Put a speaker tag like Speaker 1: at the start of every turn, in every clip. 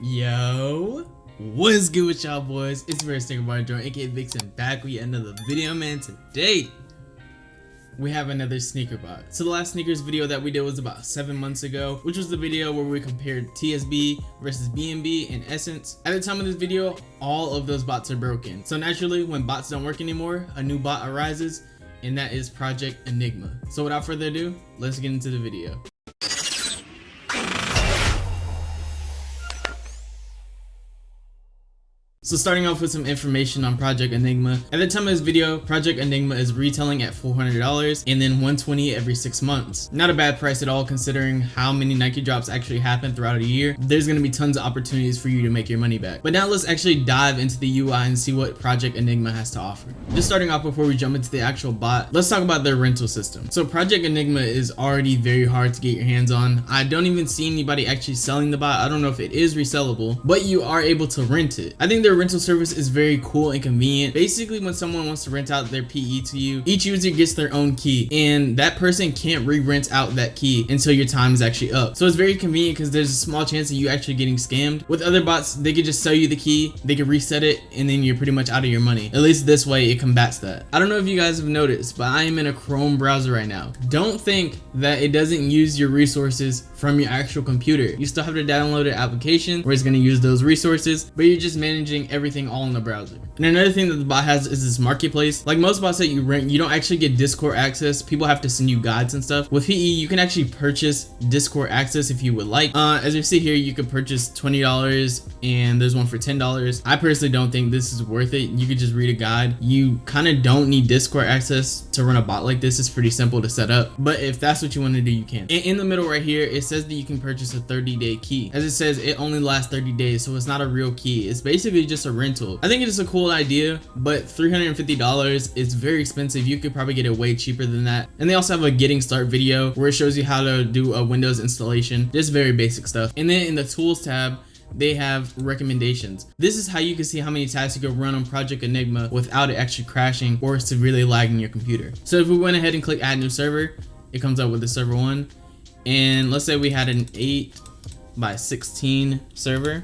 Speaker 1: Yo, what's good with y'all boys? It's your SNKRS Jordan, aka Vixen, back with another video, man. Today we have another sneaker bot. So the last sneakers video that we did was about 7 months ago, which was the video where we compared TSB versus BNB and Essence. At the time of this video, all of those bots are broken. So naturally, when bots don't work anymore, a new bot arises, and that is Project Enigma. So without further ado, let's get into the video. So starting off with some information on Project Enigma. At the time of this video, Project Enigma is retailing at $400 and then $120 every 6 months. Not a bad price at all considering how many Nike drops actually happen throughout a year. There's going to be tons of opportunities for you to make your money back. But now let's actually dive into the UI and see what Project Enigma has to offer. Just starting off before we jump into the actual bot, let's talk about their rental system. So Project Enigma is already very hard to get your hands on. I don't even see anybody actually selling the bot. I don't know if it is resellable, but you are able to rent it. I think their rental service is very cool and convenient. Basically, when someone wants to rent out their PE to you, each user gets their own key and that person can't re-rent out that key until your time is actually up. So it's very convenient because there's a small chance of you actually getting scammed. With other bots, they could just sell you the key, they could reset it, and then you're pretty much out of your money. At least this way it combats that. I don't know if you guys have noticed, but I am in a Chrome browser right now. Don't think that it doesn't use your resources from your actual computer. You still have to download an application where it's going to use those resources, but you're just managing everything all in the browser. And another thing that the bot has is this marketplace. Like most bots that you rent, you don't actually get Discord access. People have to send you guides and stuff. With PE, you can actually purchase Discord access if you would like. As you see here, you could purchase $20 and there's one for $10. I personally don't think this is worth it. You could just read a guide. You kind of don't need Discord access to run a bot like this. It's pretty simple to set up, but if that's what you want to do, you can. And in the middle right here, it says that you can purchase a 30-day key. As it says, it only lasts 30 days, so it's not a real key. It's basically just a rental. I think it's a cool idea, but $350 is very expensive. You could probably get it way cheaper than that. And they also have a getting start video where it shows you how to do a Windows installation, just very basic stuff. And then in the tools tab, they have recommendations. This is how you can see how many tasks you can run on Project Enigma without it actually crashing or severely lagging your computer. So if we went ahead and click add new server, it comes up with the server 1. And let's say we had an 8x16 server.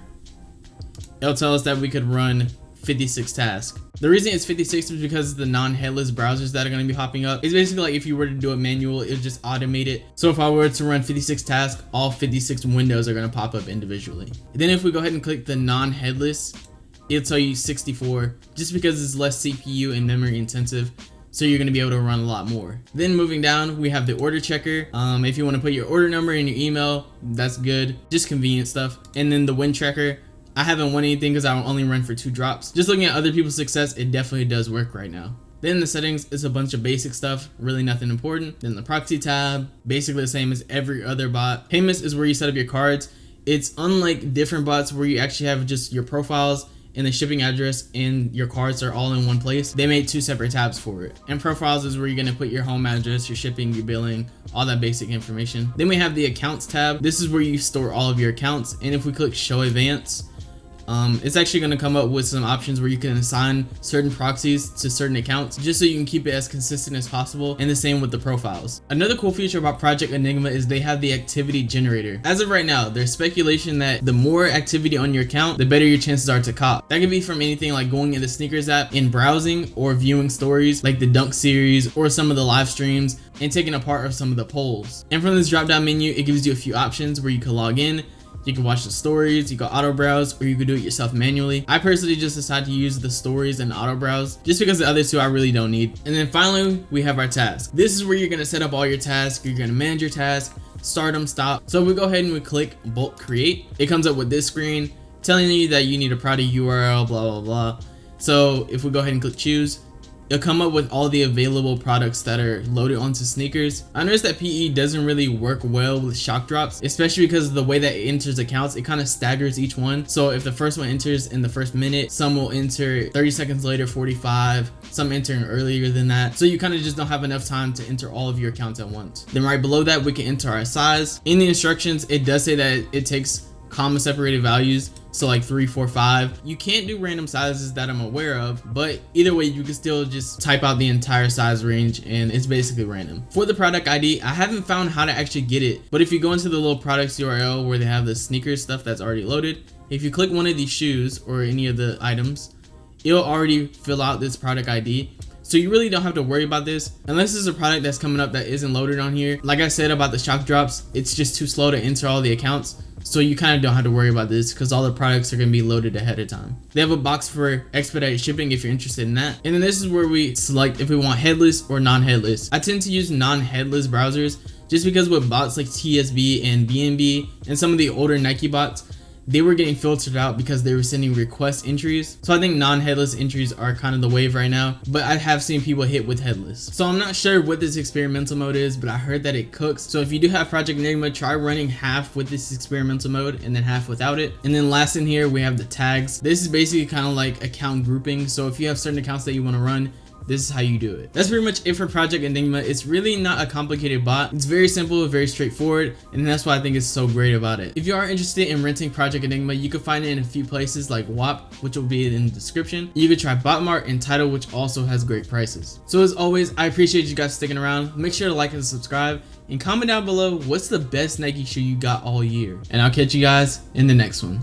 Speaker 1: It'll tell us that we could run 56 tasks. The reason it's 56 is because the non-headless browsers that are going to be popping up. It's basically like if you were to do it manual, it would just automate it. So if I were to run 56 tasks, all 56 windows are going to pop up individually. Then if we go ahead and click the non-headless, it'll tell you 64 just because it's less CPU and memory intensive. So you're going to be able to run a lot more. Then moving down, we have the order checker. If you want to put your order number and your email, that's good. Just convenient stuff. And then the win tracker. I haven't won anything because I only run for 2 drops. Just looking at other people's success, it definitely does work right now. Then the settings is a bunch of basic stuff, really nothing important. Then the proxy tab, basically the same as every other bot. Payments is where you set up your cards. It's unlike different bots where you actually have just your profiles and the shipping address and your cards are all in one place. They made 2 separate tabs for it. And profiles is where you're gonna put your home address, your shipping, your billing, all that basic information. Then we have the accounts tab. This is where you store all of your accounts. And if we click show advance, it's actually going to come up with some options where you can assign certain proxies to certain accounts just so you can keep it as consistent as possible, and the same with the profiles. Another cool feature about Project Enigma is they have the activity generator. As of right now, there's speculation that the more activity on your account, the better your chances are to cop. That could be from anything like going in the sneakers app and browsing or viewing stories like the Dunk series or some of the live streams and taking a part of some of the polls. And from this drop down menu, it gives you a few options where you can log in. You can watch the stories, you can auto browse, or you can do it yourself manually. I personally just decided to use the stories and auto browse just because the other 2 I really don't need. And then finally, we have our task. This is where you're going to set up all your tasks. You're going to manage your tasks, start them, stop. So we go ahead and we click bulk create. It comes up with this screen telling you that you need a product URL, blah, blah, blah. So if we go ahead and click choose, it'll come up with all the available products that are loaded onto sneakers. I noticed that PE doesn't really work well with shock drops, especially because of the way that it enters accounts. It kind of staggers each one. So if the first one enters in the first minute, some will enter 30 seconds later, 45, some entering earlier than that. So you kind of just don't have enough time to enter all of your accounts at once. Then right below that, we can enter our size. In the instructions, it does say that it takes comma separated values, so like 3, 4, 5. You can't do random sizes that I'm aware of, but either way you can still just type out the entire size range and it's basically random. For the product ID, I haven't found how to actually get it, but if you go into the little products URL where they have the sneakers stuff that's already loaded, if you click one of these shoes or any of the items, it'll already fill out this product ID. So you really don't have to worry about this unless there's a product that's coming up that isn't loaded on here. Like I said about the shock drops, it's just too slow to enter all the accounts. So you kind of don't have to worry about this because all the products are going to be loaded ahead of time. They have a box for expedited shipping if you're interested in that. And then this is where we select if we want headless or non-headless. I tend to use non-headless browsers just because with bots like TSB and BNB and some of the older Nike bots, they were getting filtered out because they were sending request entries. So I think non-headless entries are kind of the wave right now, but I have seen people hit with headless. So I'm not sure what this experimental mode is, but I heard that it cooks. So if you do have Project Enigma, try running half with this experimental mode and then half without it. And then last in here, we have the tags. This is basically kind of like account grouping. So if you have certain accounts that you want to run, this is how you do it. That's pretty much it for Project Enigma. It's really not a complicated bot. It's very simple, very straightforward, and that's why I think it's so great about it. If you are interested in renting Project Enigma, you can find it in a few places like Whop, which will be in the description. You can try Botmart and Tidal, which also has great prices. So as always, I appreciate you guys sticking around. Make sure to like and subscribe, and comment down below what's the best Nike shoe you got all year. And I'll catch you guys in the next one.